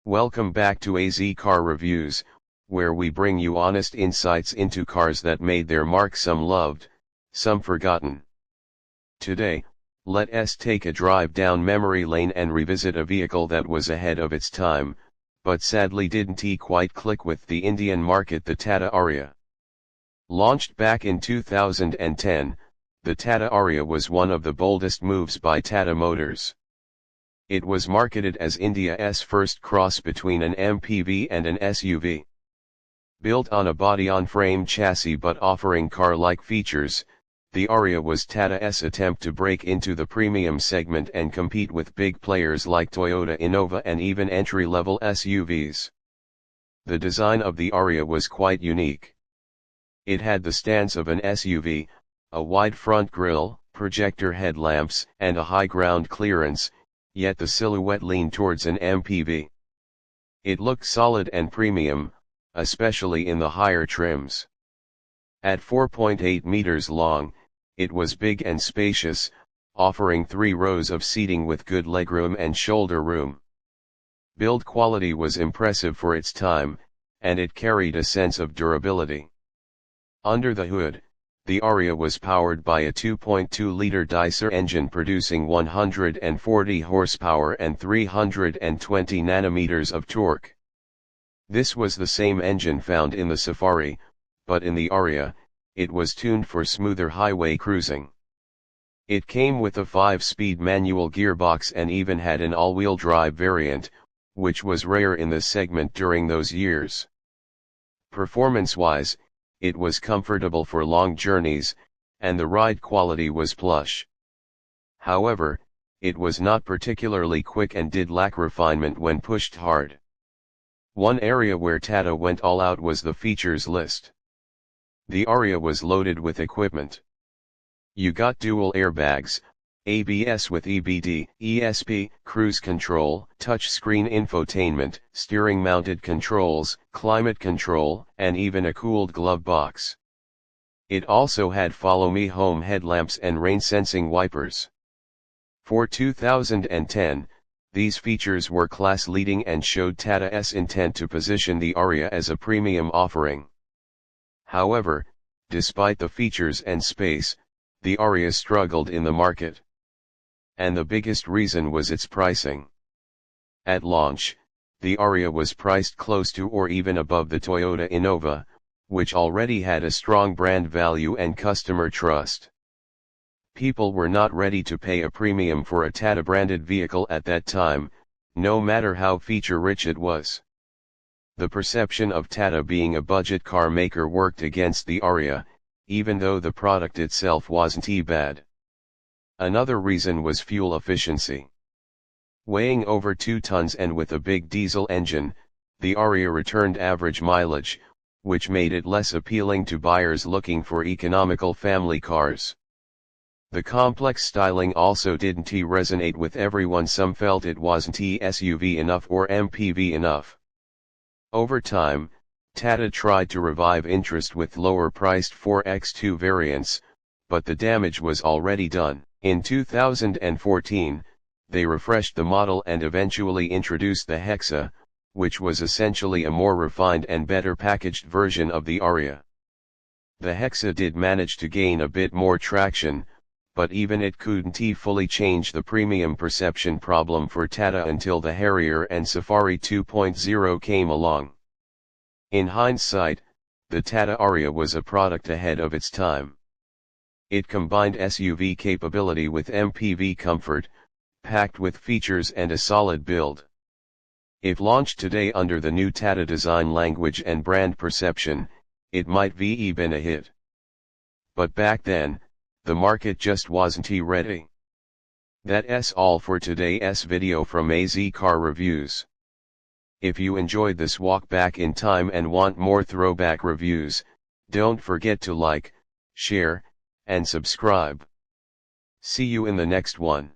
Welcome back to AZ Car Reviews, where we bring you honest insights into cars that made their mark, some loved, some forgotten. Today, let us take a drive down memory lane and revisit a vehicle that was ahead of its time, but sadly didn't quite click with the Indian market, the Tata Aria. Launched back in 2010, the Tata Aria was one of the boldest moves by Tata Motors. It was marketed as India's first cross between an MPV and an SUV. Built on a body-on-frame chassis but offering car-like features, the Aria was Tata's attempt to break into the premium segment and compete with big players like Toyota Innova and even entry-level SUVs. The design of the Aria was quite unique. It had the stance of an SUV, a wide front grille, projector headlamps, and a high ground clearance, yet the silhouette leaned towards an MPV. It looked solid and premium, especially in the higher trims. At 4.8 meters long, it was big and spacious, offering 3 rows of seating with good legroom and shoulder room. Build quality was impressive for its time, and it carried a sense of durability. Under the hood, the Aria was powered by a 2.2-liter diesel engine producing 140 horsepower and 320 Nm of torque. This was the same engine found in the Safari, but in the Aria, it was tuned for smoother highway cruising. It came with a 5-speed manual gearbox and even had an all-wheel drive variant, which was rare in the segment during those years. Performance-wise, it was comfortable for long journeys, and the ride quality was plush. However, it was not particularly quick and did lack refinement when pushed hard. One area where Tata went all out was the features list. The Aria was loaded with equipment. You got dual airbags, ABS with EBD, ESP, cruise control, touchscreen infotainment, steering-mounted controls, climate control, and even a cooled glove box. It also had Follow Me Home headlamps and rain-sensing wipers. For 2010, these features were class-leading and showed Tata's intent to position the Aria as a premium offering. However, despite the features and space, the Aria struggled in the market. And the biggest reason was its pricing. At launch, the Aria was priced close to or even above the Toyota Innova, which already had a strong brand value and customer trust. People were not ready to pay a premium for a Tata-branded vehicle at that time, no matter how feature-rich it was. The perception of Tata being a budget car maker worked against the Aria, even though the product itself wasn't bad. Another reason was fuel efficiency. Weighing over 2 tons and with a big diesel engine, the Aria returned average mileage, which made it less appealing to buyers looking for economical family cars. The complex styling also didn't resonate with everyone. Some felt it wasn't SUV enough or MPV enough. Over time, Tata tried to revive interest with lower-priced 4X2 variants, but the damage was already done. In 2014, they refreshed the model and eventually introduced the Hexa, which was essentially a more refined and better packaged version of the Aria. The Hexa did manage to gain a bit more traction, but even it couldn't fully change the premium perception problem for Tata until the Harrier and Safari 2.0 came along. In hindsight, the Tata Aria was a product ahead of its time. It combined SUV capability with MPV comfort, packed with features and a solid build. If launched today under the new Tata design language and brand perception, it might have been a hit. But back then, the market just wasn't ready. That's all for today's video from AZ Car Reviews. If you enjoyed this walk back in time and want more throwback reviews, don't forget to like, share, and subscribe. See you in the next one.